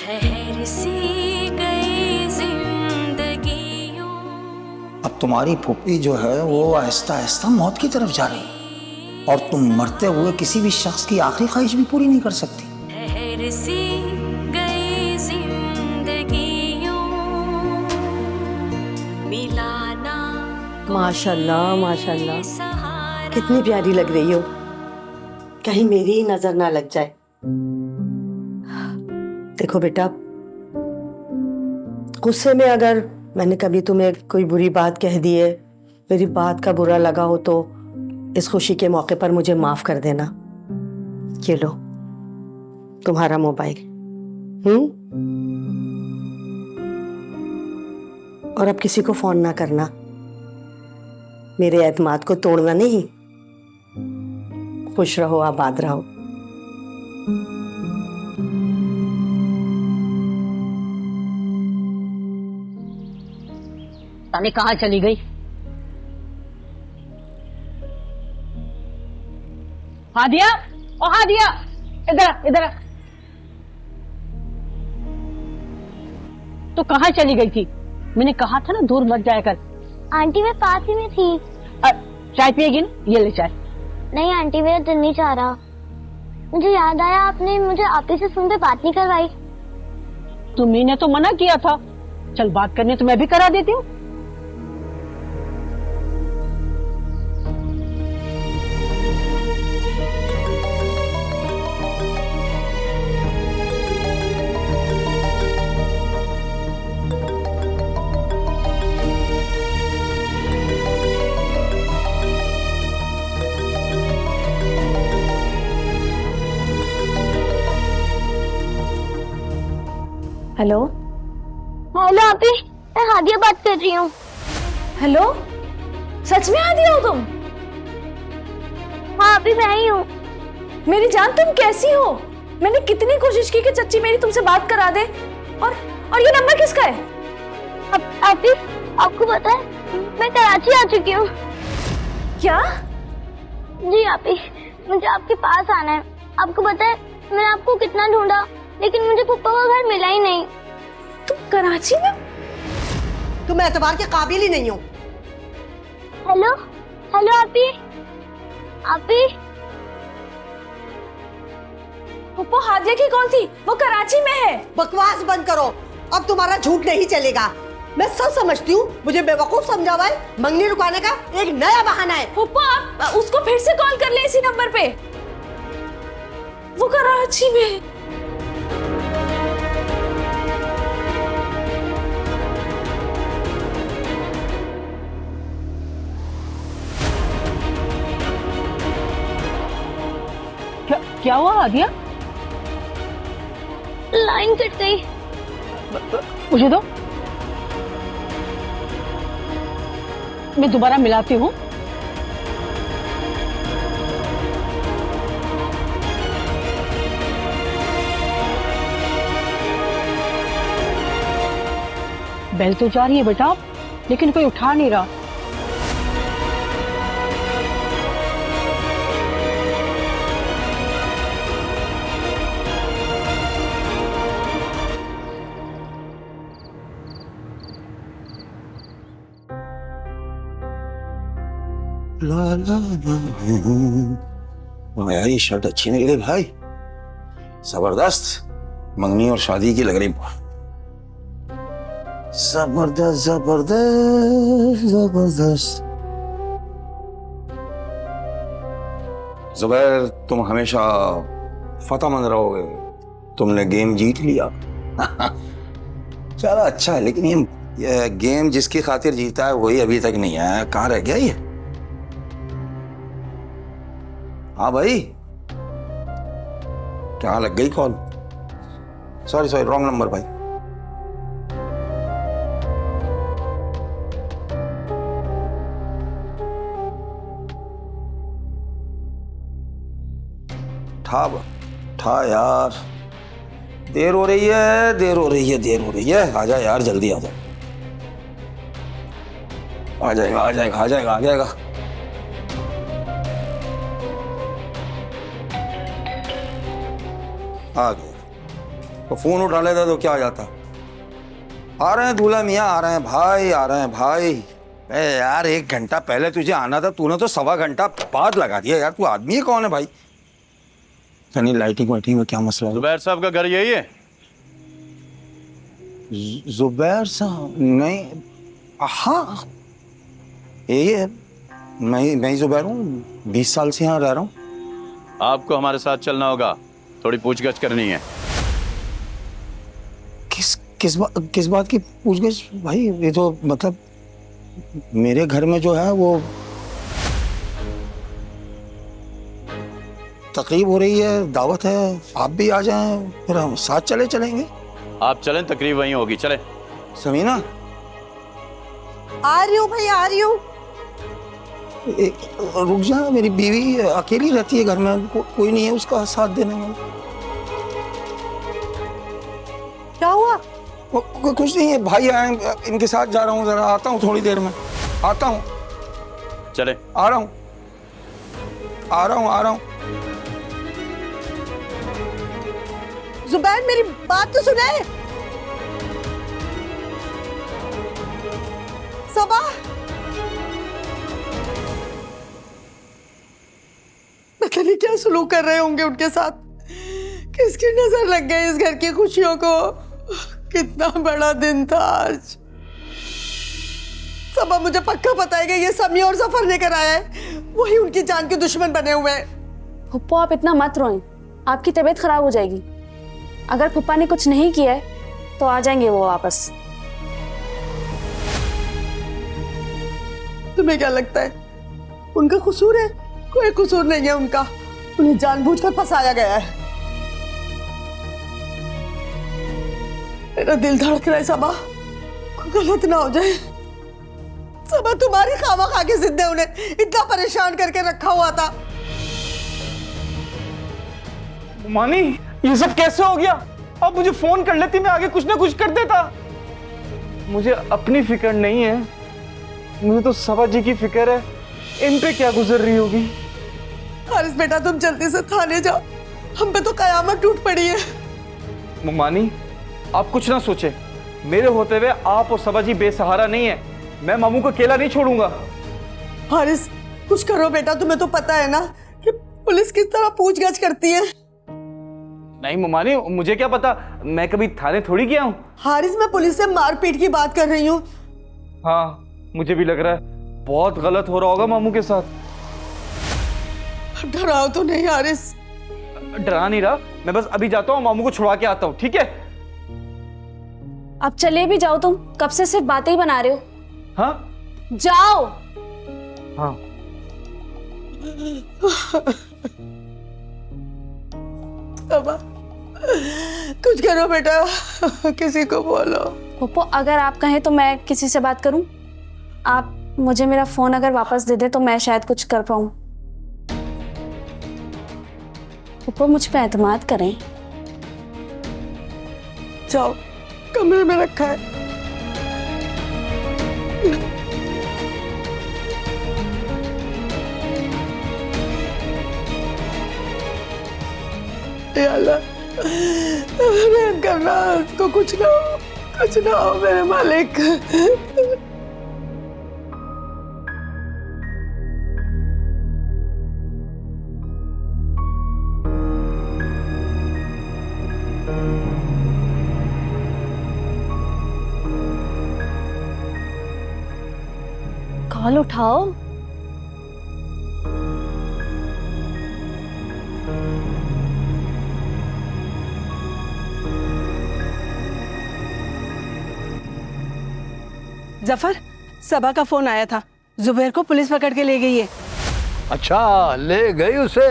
ठहर सी गई जिंदगियों। अब तुम्हारी फूफी जो है वो आहिस्ता आहिस्ता मौत की तरफ जा रही है और तुम मरते हुए किसी भी शख्स की आखिरी ख्वाहिश भी पूरी नहीं कर सकती। ठहर सी गई जिंदगियों, मिलाना माशाल्लाह माशाल्लाह, कितनी प्यारी लग रही हो। कहीं मेरी ही नजर ना लग जाए। देखो बेटा, गुस्से में अगर मैंने कभी तुम्हें कोई बुरी बात कह दी है, मेरी बात का बुरा लगा हो, तो इस खुशी के मौके पर मुझे माफ कर देना। ये लो तुम्हारा मोबाइल। और अब किसी को फोन ना करना, मेरे एतमाद को तोड़ना नहीं। खुश रहो, आबाद रहो। ताने कहाँ चली गई? हादिया, ओ हादिया, इधर इधर। तो कहाँ चली गई थी? मैंने कहा था ना दूर मत जाया कर। आंटी मैं पास ही में थी। चाय पिएगी ना? ये ले चाय। नहीं आंटी, मेरा दिल नहीं चाह रहा। मुझे याद आया आपने मुझे आपी से फोन पे बात नहीं करवाई। तुम्ही तो मना किया था। चल बात करने तो मैं भी करा देती हूँ। हेलो हेलो आपी, मैं हादिया बात कर रही हूँ। हेलो, सच में आदी हो तुम? हाँ आपी, मैं ही हूँ। मेरी जान, तुम कैसी हो? मैंने कितनी कोशिश की कि चच्ची मेरी तुमसे बात करा दे। और ये नंबर किसका है? आपी, आपको पता है मैं कराची आ चुकी हूँ। क्या? जी आपी, मुझे आपके पास आना है। आपको पता है मैंने आपको कितना ढूंढा, लेकिन मुझे पप्पा का घर मिला ही नहीं। तुम कराची में? तुम एतबार के काबिल ही नहीं हो। हेलो हेलो आपी, आपी। पप्पो, हादिया की कॉल थी, वो कराची में है। बकवास बंद करो, अब तुम्हारा झूठ नहीं चलेगा। मैं सब समझती हूँ, मुझे बेवकूफ समझा हुआ है। मंगनी रुकाने का एक नया बहाना है। पप्पो, आप उसको फिर से कॉल कर ले इसी नंबर पे। वो कराची में है। क्या हुआ हादिया? लाइन कट गई। मुझे दो, मैं दोबारा मिलाती हूँ। बेल तो जा रही है बेटा, लेकिन कोई उठा नहीं रहा। ला ला ला, यार ये शर्ट अच्छी नहीं लगी भाई, जबरदस्त। मंगनी और शादी की लग रही। जबरदस्त जबरदस्त जबरदस्त। जुबैर, तुम हमेशा फतेहमंद रहोगे। तुमने गेम जीत लिया। चलो अच्छा है, लेकिन ये गेम जिसकी खातिर जीता है वही अभी तक नहीं आया। कहाँ रह गया ये? हाँ भाई, क्या लग गई call? Sorry sorry, wrong number भाई। ठा यार, देर हो रही है, देर हो रही है, देर हो रही है। आजा यार, जल्दी आजा। आ जाएगा आ जाएगा आ जाएगा आ जाएगा। आ गया। तो फोन उठा लेता तो क्या हो जाता। आ रहे हैं दूल्हा मियाँ, आ रहे हैं भाई, आ रहे हैं भाई। अरे यार 1 घंटा पहले तुझे आना था, तूने तो 1.25 घंटा बाद लगा दिया यार। तू आदमी है कौन है भाई? यानी लाइटिंग वाइटिंग में क्या मसला है? जुबैर साहब का घर यही है? जुबैर साहब? नहीं, हाँ यही है। मैं जुबैर हूँ, 20 साल से यहाँ रह रहा हूँ। आपको हमारे साथ चलना होगा, थोड़ी पूछगछ करनी है। किस बात की पूछगछ भाई? ये तो मतलब मेरे घर में जो है वो तकरीब हो रही है, दावत है, आप भी आ जाएं, फिर हम साथ चलेंगे। आप चलें, तकरीब वहीं होगी, चले। समीना, आ रही हूँ भाई, आ रही हूँ। रुक जा, मेरी बीवी अकेली रहती है घर में, कोई नहीं है उसका साथ देने में। क्या हुआ? कुछ नहीं है, भाई आए, इनके साथ जा रहा हूँ, जरा आता हूँ, थोड़ी देर में आता हूँ। चले। आ रहा हूँ। जुबैर मेरी बात तो सुने। सबा, पता नहीं क्या सलूक कर रहे होंगे उनके साथ। किसकी नजर लग गई इस घर की खुशियों को? कितना बड़ा दिन था आज। सबा, मुझे पक्का पता है कि ये समी और जफर लेकर आया है, वही उनकी जान के दुश्मन बने हुए हैं। फुप्पो आप इतना मत रोएं, आपकी तबीयत खराब हो जाएगी। अगर फुप्पा ने कुछ नहीं किया है तो आ जाएंगे वो वापस। तुम्हें क्या लगता है उनका कसूर है? कोई कसूर नहीं है उनका, उन्हें जानबूझकर फंसाया गया है। मेरा दिल धड़क रहा है सबा, कोई गलत ना हो जाए। सबा, तुम्हारी खामा के जिद ने उन्हें इतना परेशान करके रखा हुआ था। मानी, ये सब कैसे हो गया? अब मुझे फोन कर लेती, मैं आगे कुछ ना कुछ कर देता। मुझे अपनी फिक्र नहीं है, मुझे तो सबा जी की फिक्र है। इन पे क्या गुजर रही होगी। हारिस बेटा, तुम जल्दी से थाने जाओ, हम पे तो कयामत टूट पड़ी है। मानी, आप कुछ ना सोचे, मेरे होते हुए आप और सबा जी बेसहारा नहीं है। मैं मामू को अकेला नहीं छोड़ूंगा। हारिस, कुछ करो बेटा, तुम्हें तो पता है ना कि पुलिस किस तरह पूछगछ करती है। नहीं ममानी, मुझे क्या पता, मैं कभी थाने थोड़ी गया हूँ। हारिस, मैं पुलिस से मारपीट की बात कर रही हूँ। हाँ, मुझे भी लग रहा है बहुत गलत हो रहा होगा मामू के साथ। डराओ तो नहीं हारिस। डरा नहीं रहा, मैं बस अभी जाता हूँ, मामू को छुड़ा के आता हूँ, ठीक है? अब चले भी जाओ, तुम कब से सिर्फ बातें ही बना रहे हो। हाँ जाओ। हाँ। सबा, कुछ करो बेटा, किसी को बोलो। पप्पो, अगर आप कहें तो मैं किसी से बात करूं? आप मुझे मेरा फोन अगर वापस दे दे तो मैं शायद कुछ कर पाऊं। पप्पो, मुझ पे एतमाद करें। जाओ, कमरे में रखा है। या अल्लाह, रहम करना, उसको कुछ ना हो मेरे मालिक। कॉल उठाओ। जफर, सबा का फोन आया था, जुबैर को पुलिस पकड़ के ले गई है। अच्छा, ले गई उसे?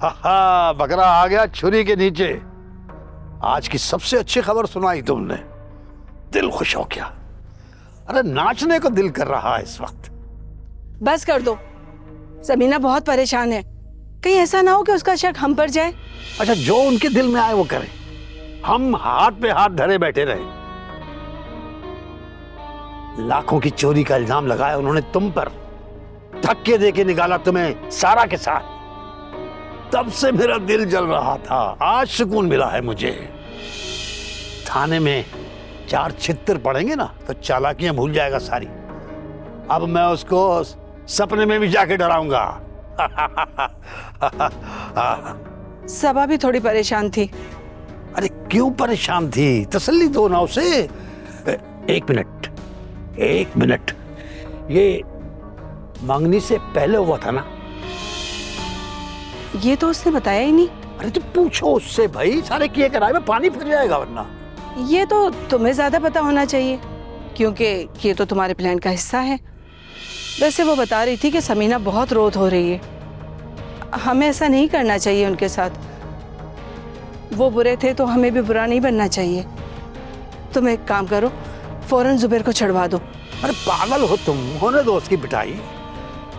हा, बकरा आ गया छुरी के नीचे। आज की सबसे अच्छी खबर सुनाई तुमने, दिल खुश हो गया। अरे नाचने को दिल कर रहा है इस वक्त। बस कर दो, समीना बहुत परेशान है, कहीं ऐसा ना हो कि उसका शक हम पर जाए। अच्छा, जो उनके दिल में आए वो करें, हम हाथ पे हाथ धरे बैठे रहे। लाखों की चोरी का इल्जाम लगाया उन्होंने तुम पर, धक्के देके निकाला तुम्हें सारा के साथ। तब से मेरा दिल जल रहा था, आज सुकून मिला है मुझे। थाने में 4 छित्तर पड़ेंगे ना तो चालाकियां भूल जाएगा सारी। अब मैं उसको सपने में भी जाके डराऊंगा। सबा भी थोड़ी परेशान थी। अरे क्यों परेशान थी, तसल्ली दो ना उसे। एक मिनट, ये मंगनी से पहले हुआ था ना? ये तो उसने बताया ही नहीं। अरे तो पूछो उससे भाई, सारे किए कराए में पानी फिर जाएगा वरना। ये तो तुम्हें ज्यादा पता होना चाहिए क्योंकि ये तो तुम्हारे प्लान का हिस्सा है। वैसे वो बता रही थी कि समीना बहुत रोत हो रही है। हमें ऐसा नहीं करना चाहिए उनके साथ। वो बुरे थे तो हमें भी बुरा नहीं बनना चाहिए। तुम एक काम करो, फौरन जुबैर को छुड़वा दो। अरे पागल हो तुम, होने दो उसकी पिटाई।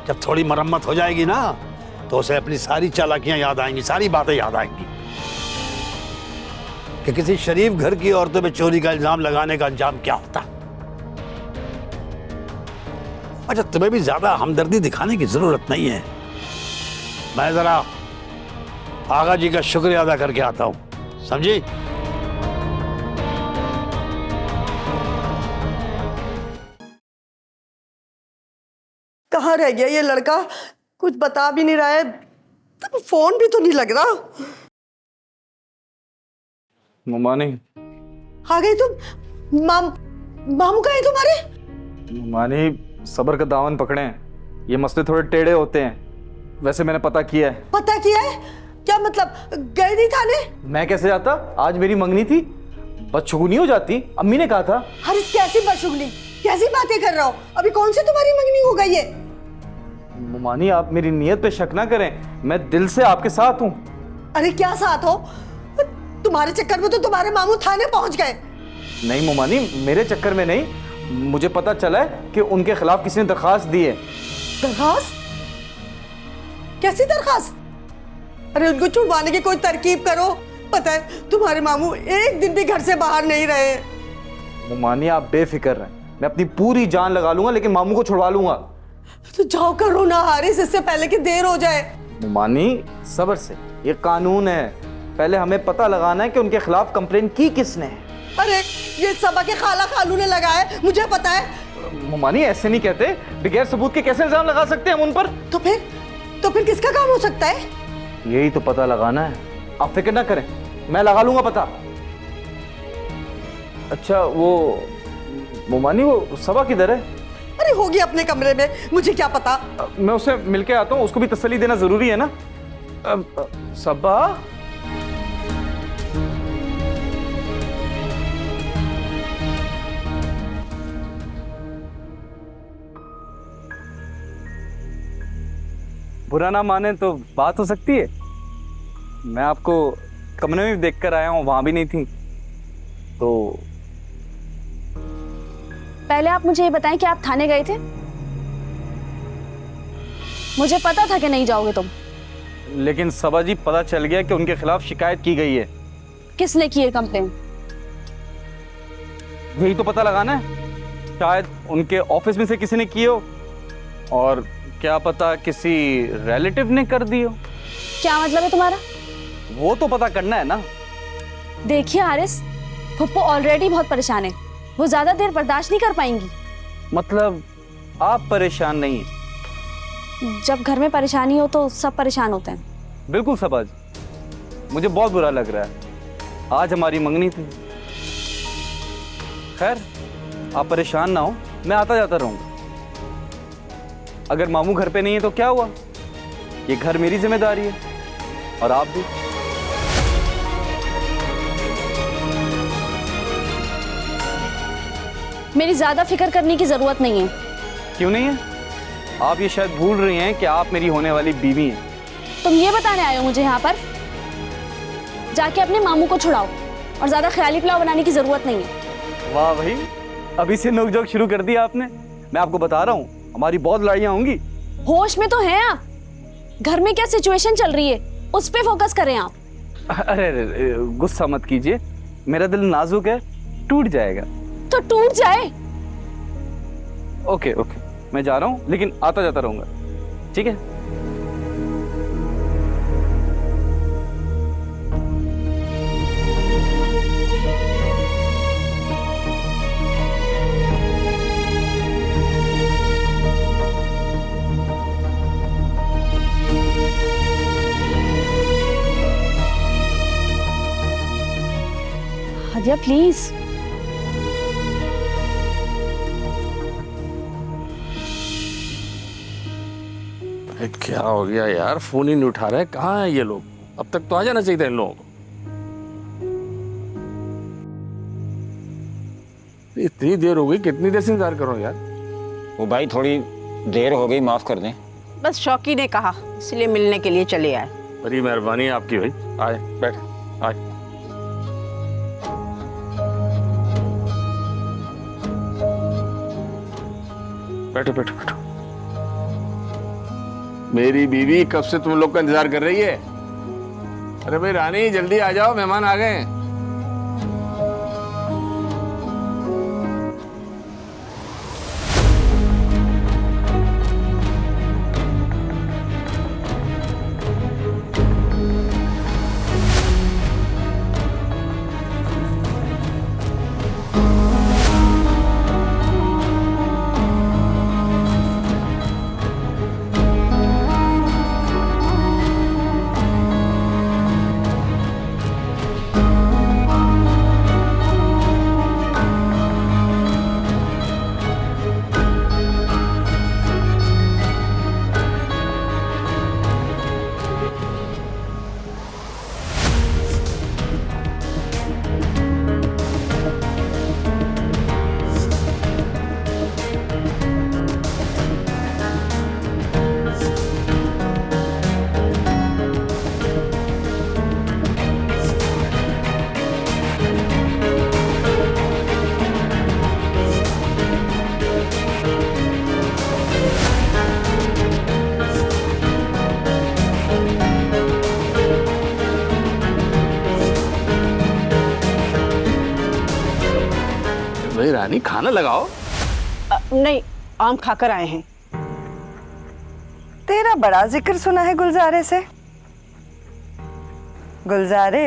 जब थोड़ी मरम्मत हो जाएगी ना तो उसे अपनी सारी चालाकियां याद आएंगी, सारी बातें याद आएंगी कि किसी शरीफ घर की औरतों पे चोरी का इल्जाम लगाने का अंजाम क्या होता। अच्छा, तुम्हें भी ज्यादा हमदर्दी दिखाने की जरूरत नहीं है। मैं जरा आगा जी का शुक्रिया अदा करके आता हूं, समझी? कहाँ रह गया ये लड़का? कुछ बता भी नहीं रहा है, तब फोन भी तो नहीं लग रहा। मुमानी, आ गई तुम? मामू कहाँ है तुम्हारे? मुमानी सब्र का दामन पकड़े हैं, ये मसले थोड़े टेढ़े होते हैं। वैसे मैंने पता किया है। पता किया है? क्या मतलब, गए नहीं थाने? मैं कैसे जाता? आज मेरी मंगनी थी, बदशगुनी हो जाती। अम्मी ने कहा था। अरे कैसी बदशगुनी, कैसी बातें कर रहा हो? अभी कौन सी तुम्हारी मंगनी हो गई है? मुमानी, आप मेरी नीयत पे शक ना करें, मैं दिल से आपके साथ हूँ। अरे क्या साथ हो? तुम्हारे चक्कर में तो तुम्हारे मामू थाने पहुंच गए। नहीं मुमानी, मेरे चक्कर में नहीं, मुझे पता चला है कि उनके खिलाफ किसी ने दरखास्त दी है। दरखास्त? कैसी दरखास्त? अरे उनको छुड़वाने की कोई तरकीब करो। पता है तुम्हारे मामू एक दिन भी घर से बाहर नहीं रहे। मुमानी, आप बेफिक्र रहें, मैं अपनी पूरी जान लगा लूंगा, लेकिन मामू को छुड़वा लूंगा। तो जाओ करो ना हारिस, इससे पहले कि देर हो जाए। मुमानी सब्र से, ये कानून है, पहले हमें पता लगाना है कि उनके खिलाफ कंप्लेन की किसने है। अरे ये सबा के खाला खालू ने लगाया है, मुझे पता है। मुमानी ऐसे नहीं कहते, बगैर सबूत के कैसे इल्जाम लगा सकते हैं हम उन पर? तो फिर किसका काम हो सकता है? यही तो पता लगाना है। आप फिक्र ना करें, मैं लगा लूंगा पता। अच्छा वो मुमानी, वो सबा किधर है? अरे होगी अपने कमरे में, मुझे क्या पता। मैं उसे मिलके आता हूँ, उसको भी तसल्ली देना जरूरी है ना। सबा, बुरा ना माने तो बात हो सकती है। मैं आपको कमरे में भी देख कर आया हूँ, वहां भी नहीं थी तो। पहले आप मुझे ये बताएं कि आप थाने गए थे? मुझे पता था कि नहीं जाओगे तुम। लेकिन सबा जी, पता चल गया कि उनके खिलाफ शिकायत की गई है। किसने की है कंप्लेन? यही तो पता लगाना है, शायद उनके ऑफिस में से किसी ने की हो, और क्या पता किसी रिलेटिव ने कर दी हो। क्या मतलब है तुम्हारा? वो तो पता करना है ना। देखिए हारिस, फुप्पो ऑलरेडी बहुत परेशान है, वो ज्यादा देर बर्दाश्त नहीं कर पाएंगी। मतलब आप परेशान नहीं हैं? जब घर में परेशानी हो तो सब परेशान होते हैं। बिल्कुल सबा जी, मुझे बहुत बुरा लग रहा है, आज हमारी मंगनी थी। खैर आप परेशान ना हो, मैं आता जाता रहूंगा। अगर मामू घर पे नहीं है तो क्या हुआ, ये घर मेरी जिम्मेदारी है, और आप भी। मेरी ज्यादा फिक्र करने की जरूरत नहीं है। क्यों नहीं है? आप ये शायद भूल रही हैं कि आप मेरी होने वाली बीवी हैं। तुम ये बताने आए हो मुझे यहाँ पर? जाके अपने मामू को छुड़ाओ, और ज्यादा ख्याली पुलाव बनाने की जरूरत नहीं है। वाह भाई, अभी से नोक जोक शुरू कर दिया आपने। मैं आपको बता रहा हूँ, हमारी बहुत लड़ाइयाँ होंगी। होश में तो हैं आप? घर में क्या सिचुएशन चल रही है उस पे फोकस करें आप। अरे गुस्सा मत कीजिए, मेरा दिल नाजुक है, टूट जाएगा। तो टूट जाए। ओके ओके, मैं जा रहा हूँ, लेकिन आता जाता रहूंगा, ठीक है? हादिया प्लीज। क्या हो गया यार, फोन ही नहीं उठा रहे, कहाँ हैं ये लोग? अब तक तो आ जाना चाहिए था इन लोगों को। इतनी देर हो गई, कितनी देर से इंतजार कर रहा हूँ यार। वो भाई थोड़ी देर हो गई, माफ कर दें। बस शौकी ने कहा इसलिए मिलने के लिए चले आए। बड़ी मेहरबानी है आपकी भाई। आए बैठ, आए। बैठो बैठो बैठो। मेरी बीवी कब से तुम लोग का इंतजार कर रही है। अरे भाई रानी जल्दी आ जाओ, मेहमान आ गए हैं। भाई रानी खाना लगाओ। नहीं, आम खाकर आए हैं। तेरा बड़ा जिक्र सुना है गुलजारे से। गुलजारे,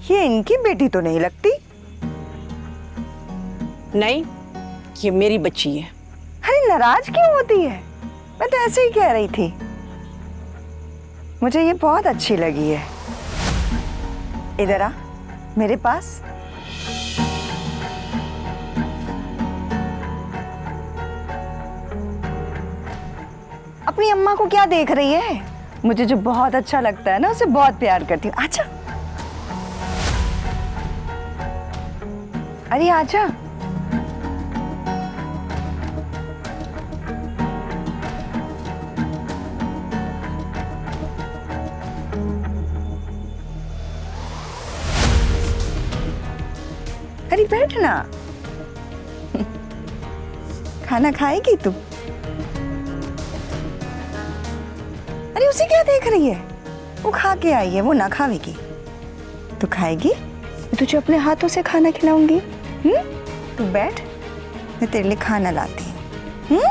ये इनकी बेटी तो नहीं लगती। नहीं, ये मेरी बच्ची है। अरे नाराज क्यों होती है? मैं तो ऐसे ही कह रही थी। मुझे ये बहुत अच्छी लगी है। इधर आ मेरे पास। अपनी अम्मा को क्या देख रही है? मुझे जो बहुत अच्छा लगता है ना, उसे बहुत प्यार करती हूँ। आजा, अरे आजा। अरे बैठ ना। खाना खाएगी तू? अरे उसे क्या देख रही है? वो खा के आई है, वो ना खावेगी। तू खाएगी? मैं तुझे अपने हाथों से खाना खिलाऊंगी। तू बैठ, मैं तेरे लिए खाना लाती हूँ।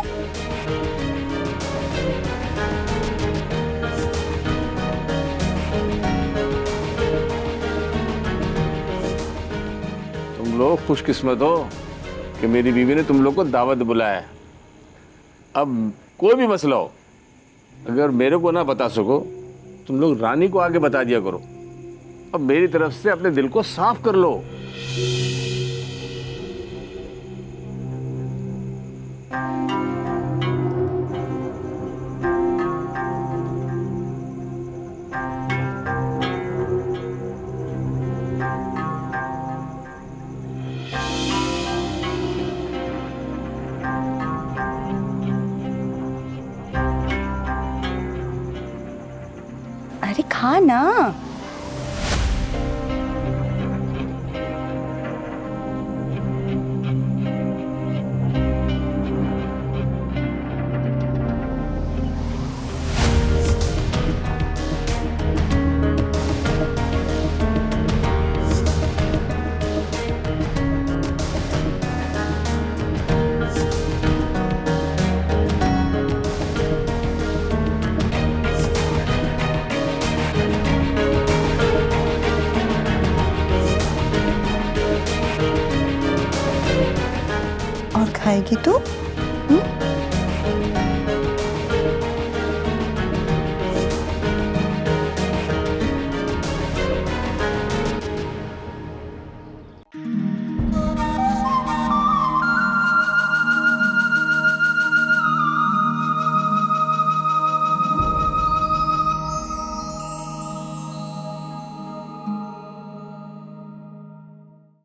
तुम लोग खुशकिस्मत हो कि मेरी बीवी ने तुम लोग को दावत बुलाया है। अब कोई भी मसला हो, अगर मेरे को ना बता सको, तुम लोग रानी को आगे बता दिया करो। अब मेरी तरफ से अपने दिल को साफ कर लो। अरे खा ना। और खाएगी तू?